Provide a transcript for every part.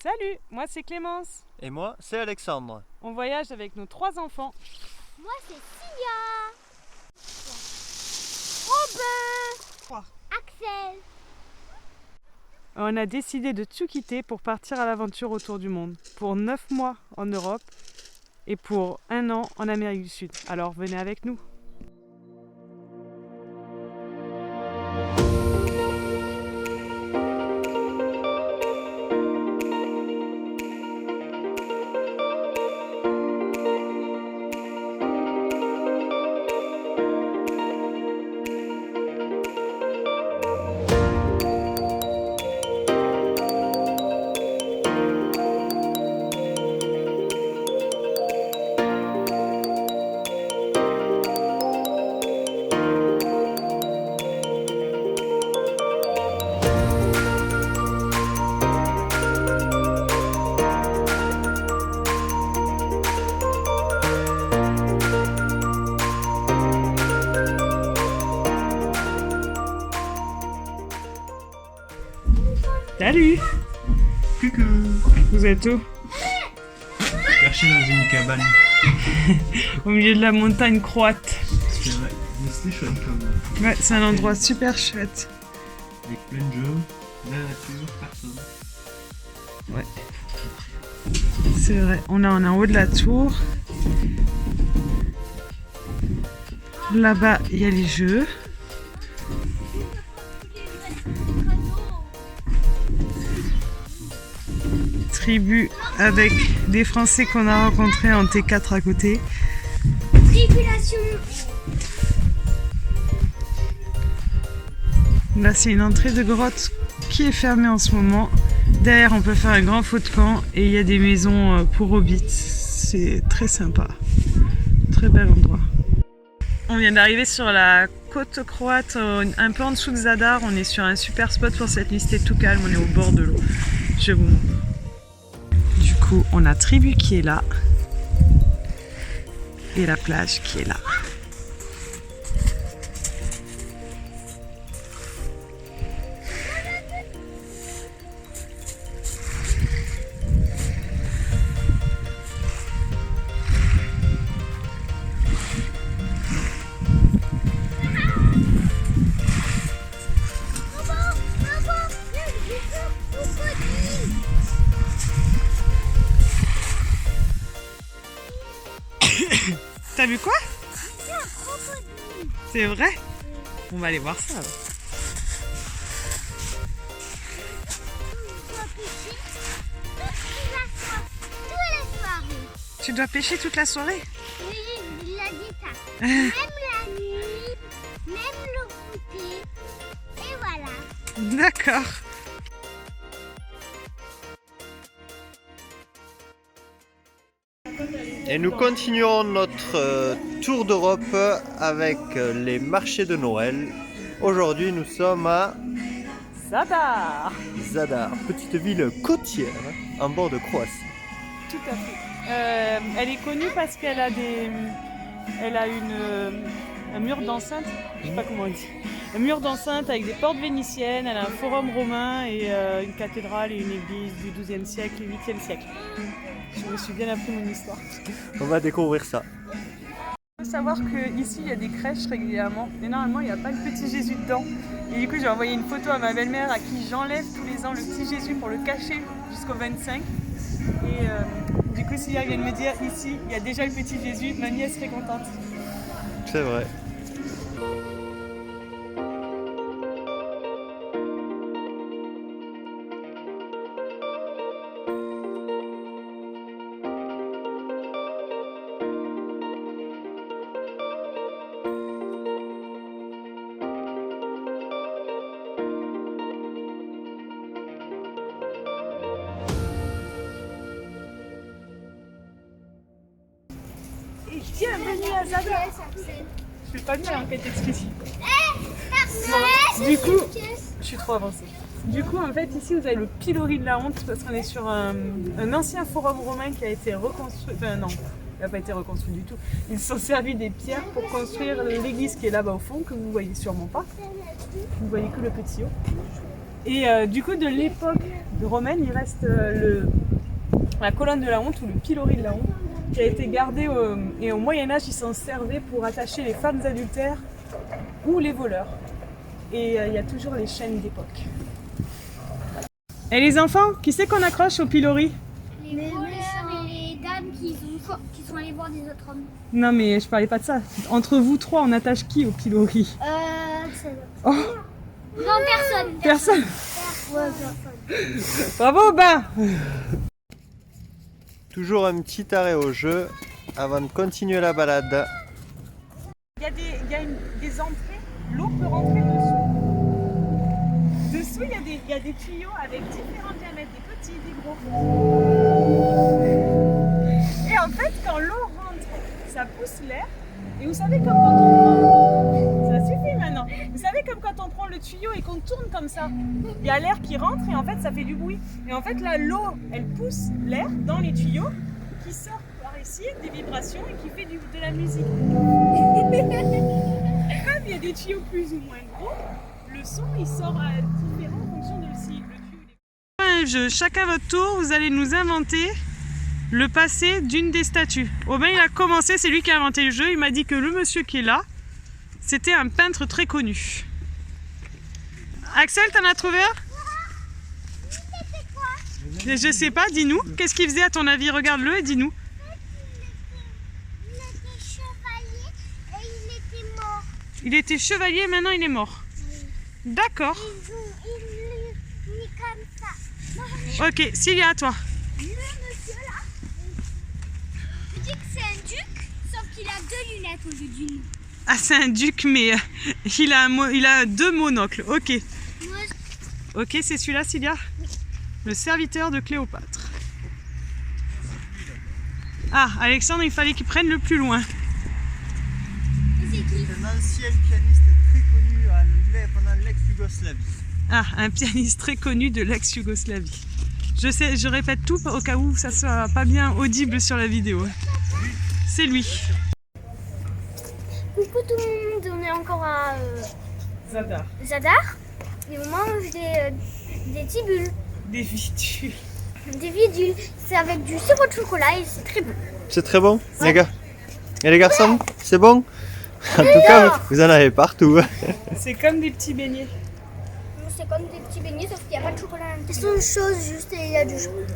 Salut, moi c'est Clémence. Et moi, c'est Alexandre. On voyage avec nos 3 enfants. Moi c'est Sia. Robin. Axel. On a décidé de tout quitter pour partir à l'aventure autour du monde. Pour 9 mois en Europe et pour 1 an en Amérique du Sud. Alors venez avec nous. Salut! Coucou! Vous êtes où? Perché dans une cabane. Au milieu de la montagne croate. C'est vrai, mais c'était chouette comme. Ouais, c'est un endroit super chouette. Avec plein de jeux, la nature, personne. Ouais. C'est vrai, on est en haut de la tour. Là-bas, il y a les jeux. Tribu avec des Français qu'on a rencontrés en T4 à côté. Tribulation. Là, c'est une entrée de grotte qui est fermée en ce moment. Derrière, on peut faire un grand feu de camp et il y a des maisons pour hobbits. C'est très sympa. Très bel endroit. On vient d'arriver sur la côte croate, un peu en dessous de Zadar. On est sur un super spot pour cette nuit. C'était tout calme. On est au bord de l'eau. Je vous montre. Du coup, on a Tribu qui est là. Et la plage qui est là. T'as vu quoi? C'est vrai? On va aller voir ça. Alors. Tu dois pêcher toute la soirée? Oui, il a dit ça. Même la nuit, même le goûter. Et voilà. D'accord. Et nous continuons notre tour d'Europe avec les marchés de Noël. Aujourd'hui, nous sommes à Zadar. Zadar, petite ville côtière en bord de Croatie. Tout à fait. Elle est connue parce qu'elle a un mur d'enceinte, je sais pas comment on dit, un mur d'enceinte avec des portes vénitiennes, elle a un forum romain et une cathédrale et une église du XIIe siècle et XIIIe siècle. Je me suis bien appris mon histoire. On va découvrir ça. Il faut savoir qu'ici il y a des crèches régulièrement et normalement il n'y a pas le petit Jésus dedans. Et du coup j'ai envoyé une photo à ma belle-mère à qui j'enlève tous les ans le petit Jésus pour le cacher jusqu'au 25. Et du coup si elle vient de me dire ici il y a déjà le petit Jésus, ma nièce serait contente. C'est vrai. Bienvenue à Zadar. Je fais pas de mal en quête exclusive. Parfait. Du coup, je suis trop avancée. Du coup, en fait, ici, vous avez le pilori de la honte parce qu'on est sur un ancien forum romain qui a été reconstruit. Enfin, non, il n'a pas été reconstruit du tout. Ils se sont servis des pierres pour construire l'église qui est là-bas au fond, que vous ne voyez sûrement pas. Vous voyez que le petit haut. Et du coup, de l'époque romaine, il reste la colonne de la honte ou le pilori de la honte qui a été gardé et au Moyen-Âge, ils s'en servaient pour attacher les femmes adultères ou les voleurs. Et il y a toujours les chaînes d'époque. Et les enfants, qui c'est qu'on accroche au pilori? Les voleurs et les dames qui sont allés voir des autres hommes. Non mais je parlais pas de ça. Entre vous trois, on attache qui au pilori? Non, Oh, personne. personne. Ouais, personne. Bravo, Ben. Toujours un petit arrêt au jeu avant de continuer la balade. Il y a des entrées, l'eau peut rentrer dessous. Dessous, il y a des tuyaux avec différents diamètres, des petits, des gros. Et en fait, quand l'eau rentre, ça pousse l'air. Et vous savez, comme quand on prend... Ça suffit maintenant. Vous savez, comme quand on prend le tuyau et qu'on tourne comme ça, il y a l'air qui rentre et en fait, ça fait du bruit. Et en fait, là, l'eau, elle pousse l'air dans les tuyaux qui sort par ici, des vibrations et qui fait de la musique. Et comme il y a des tuyaux plus ou moins gros, le son, il sort différent en fonction de si le tuyau est... Un jeu, chacun votre tour, vous allez nous inventer le passé d'une des statues. Aubin, il a commencé, c'est lui qui a inventé le jeu. Il m'a dit que le monsieur qui est là, c'était un peintre très connu. Axel, t'en as trouvé un? Je sais pas, dis-nous. Qu'est-ce qu'il faisait à ton avis? Regarde-le et dis-nous. Il était chevalier et il était mort. Il était chevalier, maintenant il est mort. D'accord. Il est comme ça. Ok, Cilia, à toi. Le monsieur là, il dit que c'est un duc, sauf qu'il a 2 lunettes au lieu d'une. Ah, c'est un duc, mais il a 2 monocles. Ok. Ok, c'est celui-là, Cilia. Le serviteur de Cléopâtre. Ah, Alexandre, il fallait qu'il prenne le plus loin. C'est qui? C'est un ancien pianiste très connu pendant l'ex-Yougoslavie. Ah, un pianiste très connu de l'ex-Yougoslavie. Je répète tout au cas où ça soit pas bien audible sur la vidéo. C'est lui. Coucou tout le monde, on est encore à Zadar. Zadar et on mange des tibules, Des vidules. des vidules. C'est avec du sirop de chocolat et c'est très bon. C'est très bon, les gars. Et les garçons, c'est bon? En tout cas, vous en avez partout. C'est comme des petits beignets. C'est comme des petits beignets sauf qu'il n'y a pas de chocolat. C'est une chose juste et il y a du chocolat.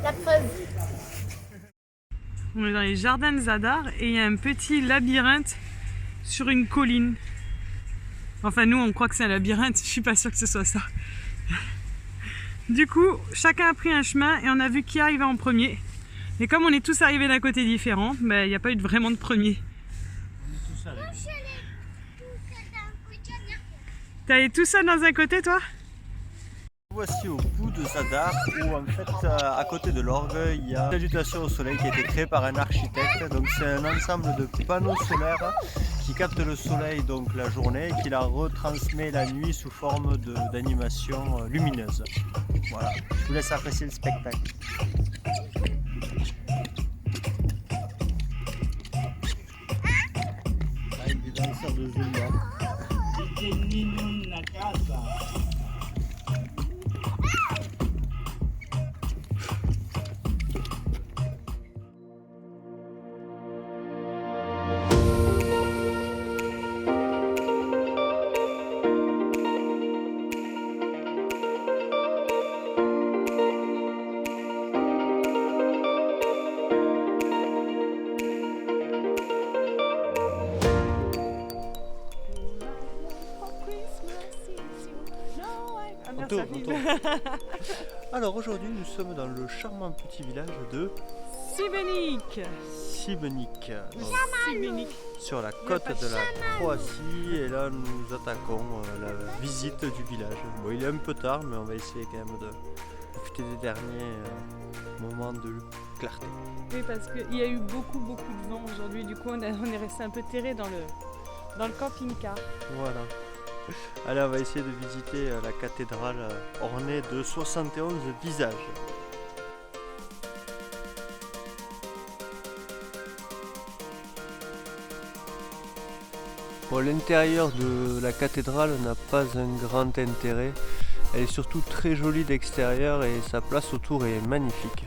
La preuve. On est dans les jardins de Zadar et il y a un petit labyrinthe sur une colline. Enfin, nous, on croit que c'est un labyrinthe. Je suis pas sûre que ce soit ça. Du coup, chacun a pris un chemin et on a vu qui arrivait en premier. Et comme on est tous arrivés d'un côté différent, ben, il n'y a pas eu vraiment de premier. T'es allé tout seul dans un côté, toi? Voici au bout de Zadar où en fait à côté de l'orgue il y a une salutation au soleil qui a été créée par un architecte. Donc c'est un ensemble de panneaux solaires qui captent le soleil donc la journée et qui la retransmet la nuit sous forme d'animation lumineuse. Voilà, je vous laisse apprécier le spectacle. Avec des danseurs de Zumba. Alors aujourd'hui nous sommes dans le charmant petit village de Sibenik. Sibenik, Sibenik. sur la côte de la Croatie, et là nous attaquons la visite du village. Bon, il est un peu tard mais on va essayer quand même de profiter des derniers moments de clarté. Oui, parce qu'il y a eu beaucoup de vent aujourd'hui, du coup on est resté un peu terré dans le camping-car. Voilà. Allez, on va essayer de visiter la cathédrale ornée de 71 visages. Bon, l'intérieur de la cathédrale n'a pas un grand intérêt Elle est surtout très jolie d'extérieur et sa place autour est magnifique.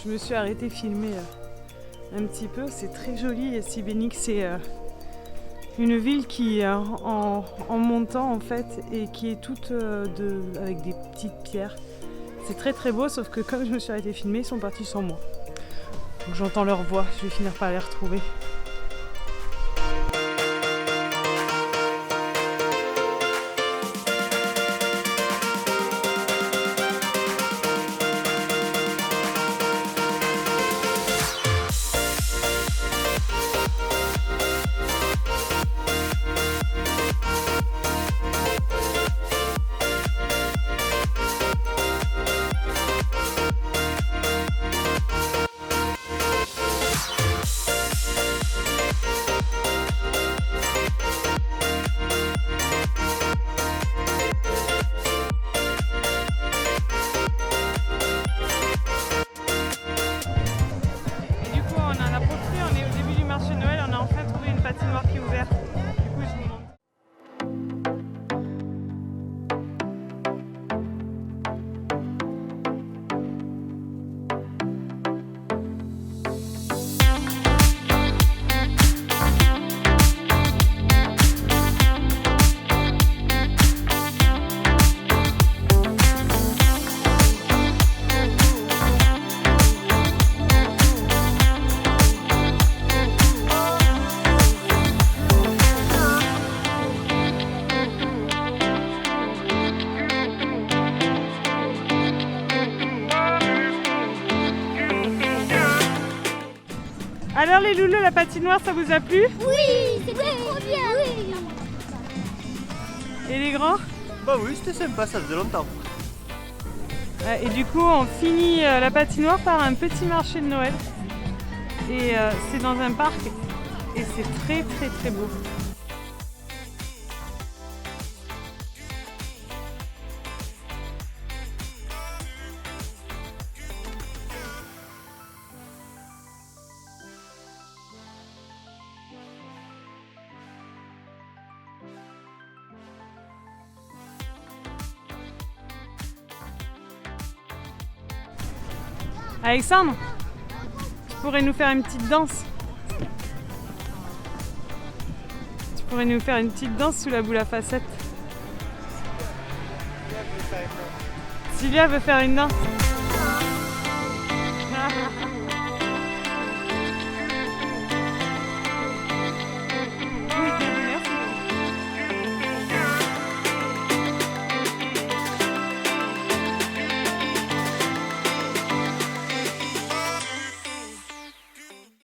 Je me suis arrêtée filmer un petit peu, c'est très joli. Sibénik, c'est une ville qui en montant en fait et qui est toute avec des petites pierres. C'est très très beau, sauf que comme je me suis arrêtée filmer, ils sont partis sans moi. Donc j'entends leur voix, je vais finir par les retrouver. Patinoire qui est ouverte. Du coup, je vous montre. Alors les loulous, la patinoire, ça vous a plu? Oui, c'était trop bien. Oui. Et les grands? Bah oui, c'était sympa, ça faisait longtemps. Et du coup, on finit la patinoire par un petit marché de Noël. Et c'est dans un parc et c'est très très très beau. Alexandre, tu pourrais nous faire une petite danse. Tu pourrais nous faire une petite danse sous la boule à facettes. Sylvia veut faire une danse.